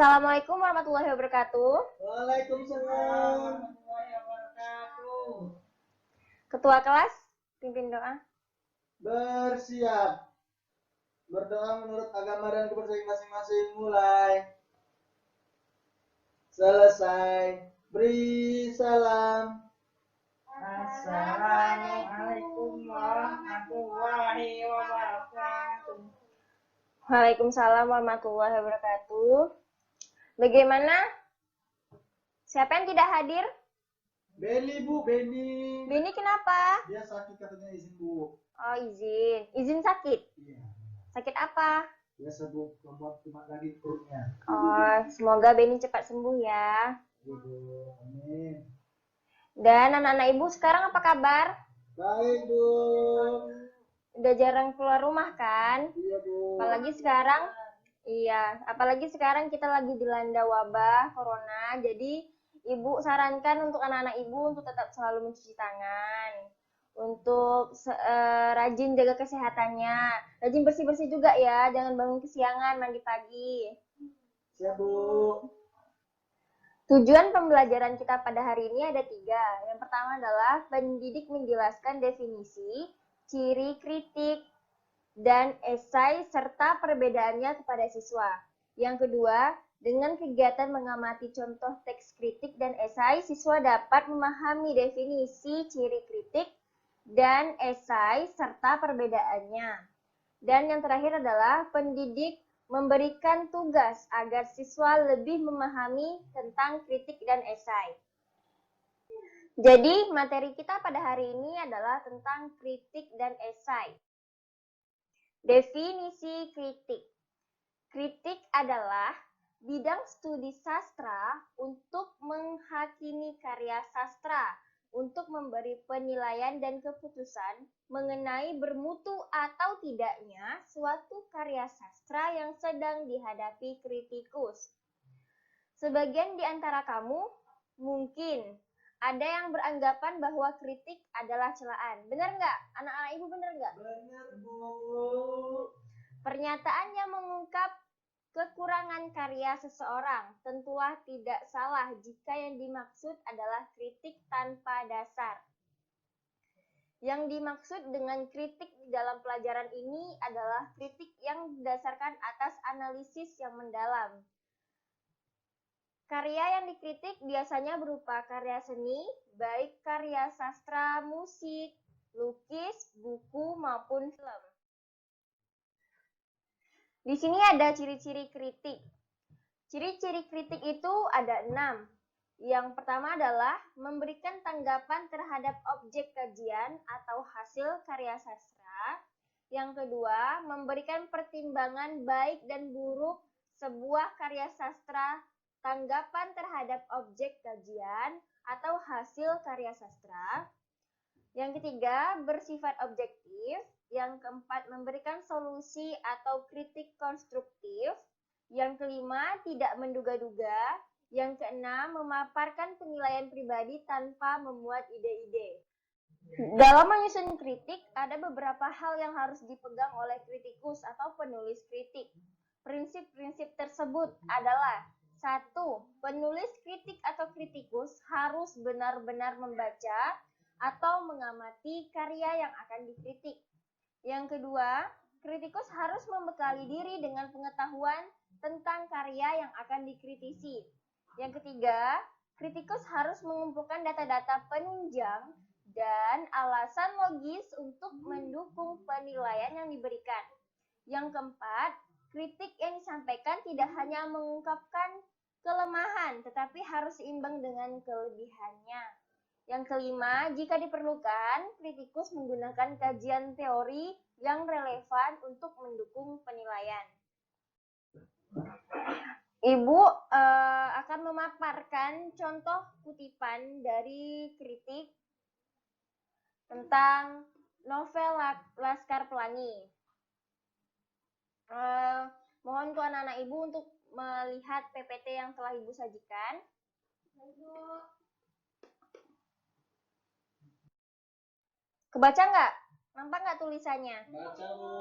Assalamualaikum warahmatullahi wabarakatuh. Waalaikumsalam warahmatullahi wabarakatuh. Ketua kelas, pimpin doa. Bersiap. Berdoa menurut agama dan kepercayaan masing-masing. Mulai. Selesai. Beri salam. Assalamualaikum warahmatullahi wabarakatuh. Waalaikumsalam warahmatullahi wabarakatuh. Bagaimana? Siapa yang tidak hadir? Beni, Bu, Beni. Beni kenapa? Dia sakit katanya, izin, Bu. Oh, izin. Izin sakit? Iya. Sakit apa? Biasa, Bu, kelompok cuma lagi perutnya. Oh, semoga Beni cepat sembuh ya. Iya, Bu. Amin. Dan anak-anak ibu sekarang apa kabar? Baik, Bu. Udah jarang keluar rumah kan? Iya, Bu. Apalagi sekarang kita lagi dilanda wabah corona. Jadi ibu sarankan untuk anak-anak ibu untuk tetap selalu mencuci tangan, untuk rajin jaga kesehatannya, rajin bersih-bersih juga ya, jangan bangun kesiangan, mandi pagi. Siap, Bu. Tujuan pembelajaran kita pada hari ini ada 3. Yang pertama adalah pendidik menjelaskan definisi, ciri kritik, dan esai serta perbedaannya kepada siswa. Yang kedua, dengan kegiatan mengamati contoh teks kritik dan esai, siswa dapat memahami definisi, ciri kritik, dan esai serta perbedaannya. Dan yang terakhir adalah pendidik memberikan tugas agar siswa lebih memahami tentang kritik dan esai. Jadi, materi kita pada hari ini adalah tentang kritik dan esai. Definisi kritik. Kritik adalah bidang studi sastra untuk menghakimi karya sastra, untuk memberi penilaian dan keputusan mengenai bermutu atau tidaknya suatu karya sastra yang sedang dihadapi kritikus. Sebagian di antara kamu mungkin ada yang beranggapan bahwa kritik adalah celaan. Benar nggak? Anak-anak ibu benar nggak? Benar, Bu. Pernyataan yang mengungkap kekurangan karya seseorang tentulah tidak salah jika yang dimaksud adalah kritik tanpa dasar. Yang dimaksud dengan kritik di dalam pelajaran ini adalah kritik yang didasarkan atas analisis yang mendalam. Karya yang dikritik biasanya berupa karya seni, baik karya sastra, musik, lukis, buku, maupun film. Di sini ada ciri-ciri kritik. Ciri-ciri kritik itu ada 6. Yang pertama adalah memberikan tanggapan terhadap objek kajian atau hasil karya sastra. Yang kedua, memberikan pertimbangan baik dan buruk sebuah karya sastra, tanggapan terhadap objek kajian atau hasil karya sastra. Yang ketiga, bersifat objektif. Yang keempat, memberikan solusi atau kritik konstruktif. Yang kelima, tidak menduga-duga. Yang keenam, memaparkan penilaian pribadi tanpa memuat ide-ide. Dalam menyusun kritik, ada beberapa hal yang harus dipegang oleh kritikus atau penulis kritik. Prinsip-prinsip tersebut adalah 1. Penulis kritik atau kritikus harus benar-benar membaca atau mengamati karya yang akan dikritik. Yang kedua, kritikus harus membekali diri dengan pengetahuan tentang karya yang akan dikritisi. Yang ketiga, kritikus harus mengumpulkan data-data penunjang dan alasan logis untuk mendukung penilaian yang diberikan. Yang keempat, kritik yang disampaikan tidak hanya mengungkapkan kelemahan, tetapi harus seimbang dengan kelebihannya. Yang kelima, jika diperlukan, kritikus menggunakan kajian teori yang relevan untuk mendukung penilaian. Ibu akan memaparkan contoh kutipan dari kritik tentang novel Laskar Pelangi. Mohon ke anak-anak ibu untuk melihat PPT yang telah ibu sajikan. Kebaca nggak? Nampak nggak tulisannya? Baca, Bu.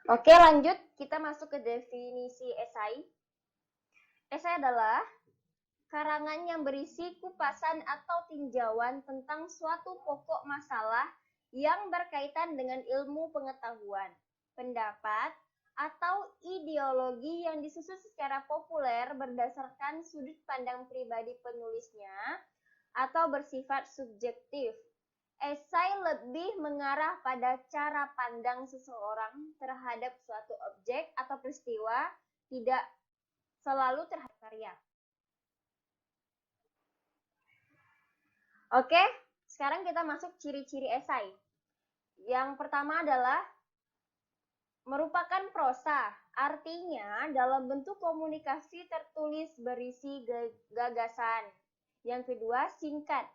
Oke, lanjut kita masuk ke definisi esai. Esai adalah karangan yang berisi kupasan atau tinjauan tentang suatu pokok masalah yang berkaitan dengan ilmu pengetahuan, pendapat, atau ideologi yang disusun secara populer berdasarkan sudut pandang pribadi penulisnya atau bersifat subjektif. Esai lebih mengarah pada cara pandang seseorang terhadap suatu objek atau peristiwa, tidak selalu terhadap karya. Oke, sekarang kita masuk ciri-ciri esai. Yang pertama adalah merupakan prosa, artinya dalam bentuk komunikasi tertulis berisi gagasan. Yang kedua, singkat.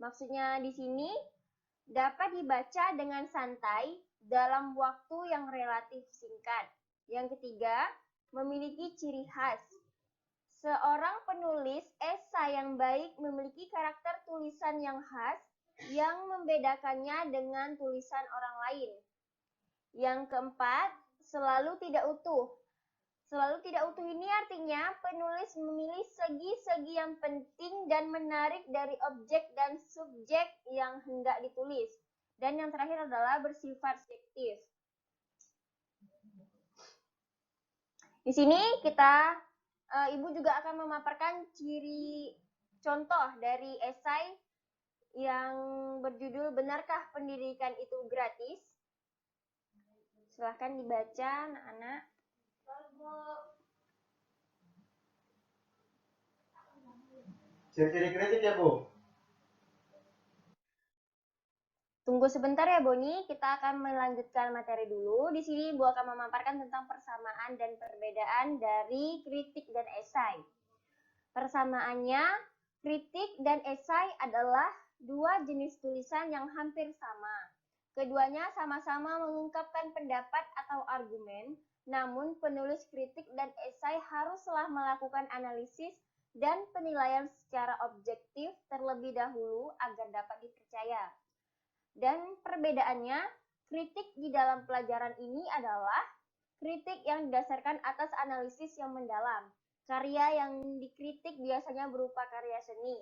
Maksudnya di sini dapat dibaca dengan santai dalam waktu yang relatif singkat. Yang ketiga, memiliki ciri khas. Seorang penulis esai yang baik memiliki karakter tulisan yang khas yang membedakannya dengan tulisan orang lain. Yang keempat, selalu tidak utuh. Selalu tidak utuh ini artinya penulis memilih segi-segi yang penting dan menarik dari objek dan subjek yang hendak ditulis. Dan yang terakhir adalah bersifat subjektif. Di sini Ibu juga akan memaparkan ciri contoh dari esai yang berjudul Benarkah Pendidikan Itu Gratis? Silahkan dibaca, anak-anak. Ciri-ciri kritik ya, Bu? Tunggu sebentar ya, Boni. Kita akan melanjutkan materi dulu. Di sini Ibu akan memaparkan tentang persamaan dan perbedaan dari kritik dan esai. Persamaannya, kritik dan esai adalah dua jenis tulisan yang hampir sama. Keduanya sama-sama mengungkapkan pendapat atau argumen, namun penulis kritik dan esai haruslah melakukan analisis dan penilaian secara objektif terlebih dahulu agar dapat dipercaya. Dan perbedaannya, kritik di dalam pelajaran ini adalah kritik yang didasarkan atas analisis yang mendalam. Karya yang dikritik biasanya berupa karya seni,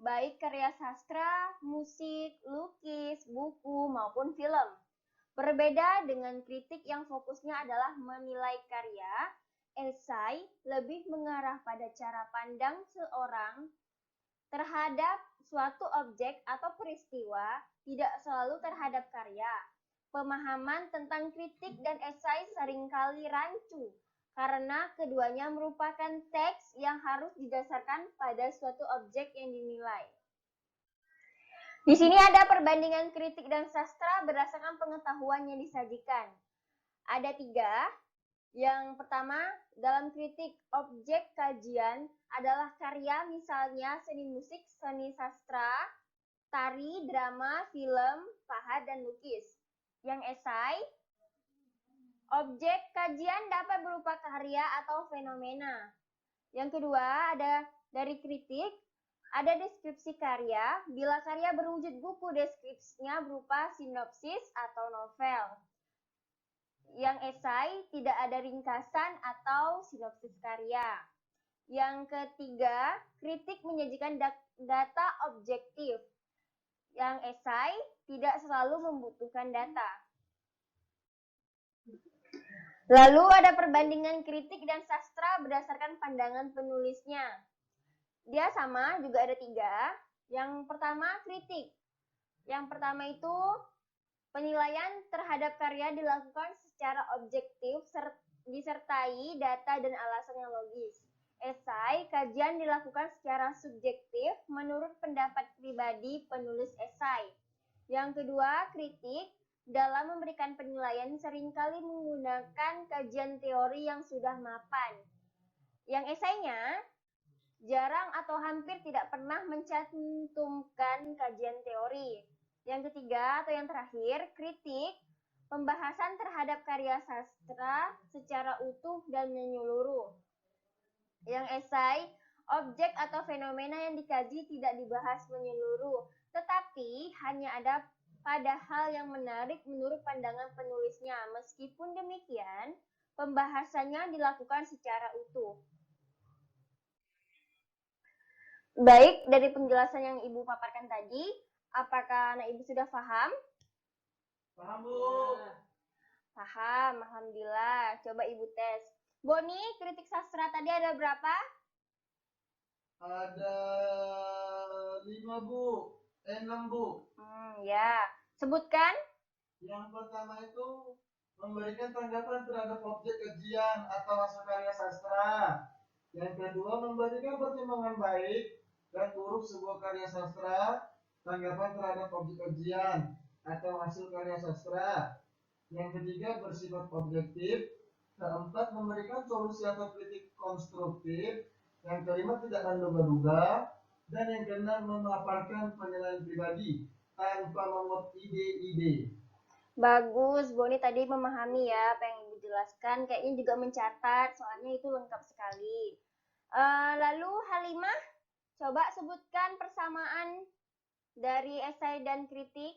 baik karya sastra, musik, lukis, buku, maupun film. Berbeda dengan kritik yang fokusnya adalah menilai karya, esai lebih mengarah pada cara pandang seorang terhadap suatu objek atau peristiwa, tidak selalu terhadap karya. Pemahaman tentang kritik dan esai seringkali rancu, karena keduanya merupakan teks yang harus didasarkan pada suatu objek yang dinilai. Di sini ada perbandingan kritik dan sastra berdasarkan pengetahuan yang disajikan. Ada 3. Yang pertama, dalam kritik, objek kajian adalah karya misalnya seni musik, seni sastra, tari, drama, film, pahat, dan lukis. Yang esai, objek kajian dapat berupa karya atau fenomena. Yang kedua, ada dari kritik, ada deskripsi karya. Bila karya berwujud buku, deskripsinya berupa sinopsis atau novel. Yang esai tidak ada ringkasan atau sinopsis karya. Yang ketiga, kritik menyajikan data objektif. Yang esai tidak selalu membutuhkan data. Lalu ada perbandingan kritik dan sastra berdasarkan pandangan penulisnya. Dia sama, juga ada 3. Yang pertama, kritik. Yang pertama itu penilaian terhadap karya dilakukan secara objektif disertai data dan alasan yang logis. Esai, kajian dilakukan secara subjektif menurut pendapat pribadi penulis esai. Yang kedua, kritik dalam memberikan penilaian seringkali menggunakan kajian teori yang sudah mapan. Yang esainya jarang atau hampir tidak pernah mencantumkan kajian teori. Yang ketiga atau yang terakhir, kritik, pembahasan terhadap karya sastra secara utuh dan menyeluruh. Yang esai, Objek atau fenomena yang dikaji tidak dibahas menyeluruh, tetapi hanya ada pada hal yang menarik menurut pandangan penulisnya. Meskipun demikian, pembahasannya dilakukan secara utuh. Baik, dari penjelasan yang Ibu paparkan tadi, apakah anak Ibu sudah paham? Paham, Bu? Paham, alhamdulillah. Coba Ibu tes. Boni, kritik sastra tadi ada berapa? Ada 5, Bu. 6, Bu. Ya. Sebutkan. Yang pertama itu memberikan tanggapan terhadap objek kajian atau hasil karya sastra. Yang kedua, memberikan pertimbangan baik dan buruk sebuah karya sastra, tanggapan terhadap objek kajian atau hasil karya sastra. Yang ketiga, bersifat objektif. Keempat, memberikan solusi atau kritik konstruktif. Yang kelima, tidak menduga-duga. Dan yang keenam, memaparkan penilaian pribadi tanpa memuat ide-ide. Bagus, Boni tadi memahami ya apa yang Ibu jelaskan. Kayaknya juga mencatat, soalnya itu lengkap sekali. Lalu Halimah, coba sebutkan persamaan dari esai dan kritik.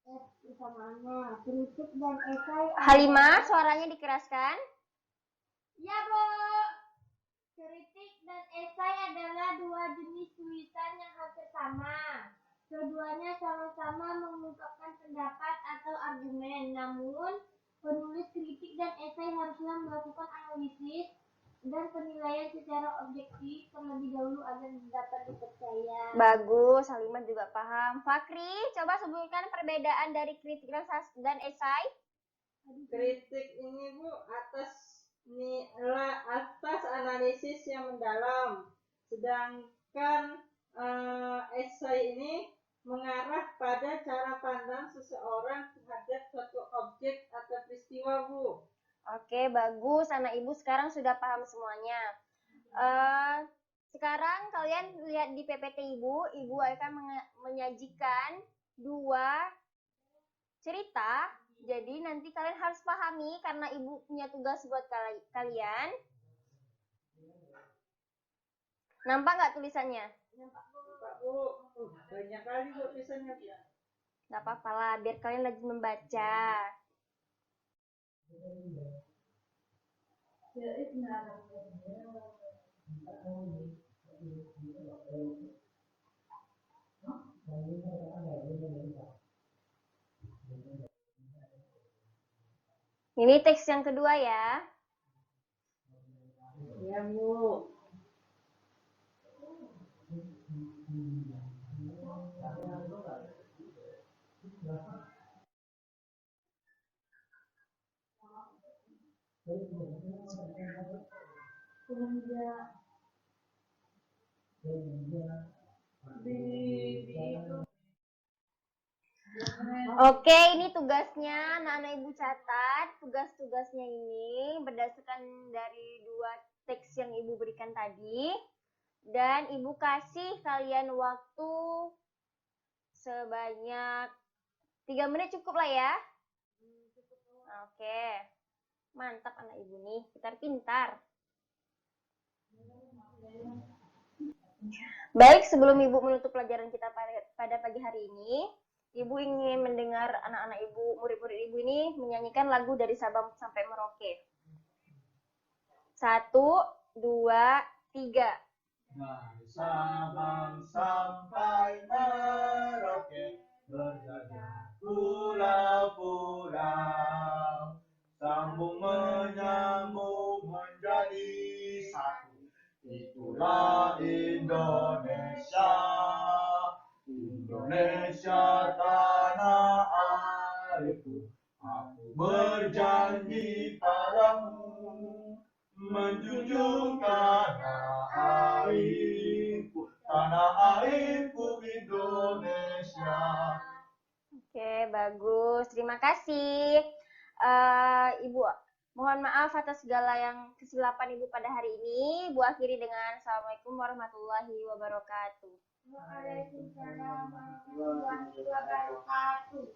Persamaannya kritik dan esai. Halimah, suaranya dikeraskan. Ya, Bu. Kritik dan esai adalah dua jenis tulisan yang hampir sama. Keduanya sama-sama mengungkapkan pendapat atau argumen. Namun, penulis kritik dan esai haruslah melakukan analisis dan penilaian secara objektif terlebih dahulu agar dapat dipercaya. Bagus, Halimah juga paham. Fakri, coba sebutkan perbedaan dari kritik dan esai. Kritik ini, Bu, atas analisis yang mendalam, sedangkan esai ini mengarah pada cara pandang seseorang terhadap suatu objek atau peristiwa, Bu. Oke, bagus. Anak Ibu sekarang sudah paham semuanya. Sekarang kalian lihat di PPT Ibu akan menyajikan 2 cerita. Jadi nanti kalian harus pahami karena Ibu punya tugas buat kalian. Nampak nggak tulisannya? Nampak, Bu. Banyak kali, Bu, tulisannya. Nggak apa-apa lah, biar kalian lagi membaca. Ini teks yang kedua ya. Ya, Bu. Oke, ini tugasnya anak-anak Ibu catat. Tugas-tugasnya ini berdasarkan dari 2 teks yang Ibu berikan tadi. Dan Ibu kasih kalian waktu sebanyak 3 menit cukup lah ya. Oke, mantap anak Ibu nih, pintar-pintar. Baik, sebelum Ibu menutup pelajaran kita pada pagi hari ini, Ibu ingin mendengar anak-anak Ibu, murid-murid Ibu ini menyanyikan lagu dari Sabang sampai Merauke. 1, 2, 3. Dari Sabang sampai Merauke, berjajah pulau-pulau, sambung menyambung menjadi satu. Itulah Indonesia, Indonesia tanah airku. Aku berjanji padamu, menjunjung tanah airku Indonesia. Oke, bagus. Terima kasih. Ibu, mohon maaf atas segala yang kesilapan Ibu pada hari ini. Ibu akhiri dengan Assalamualaikum warahmatullahi wabarakatuh. Waalaikumsalam warahmatullahi wabarakatuh.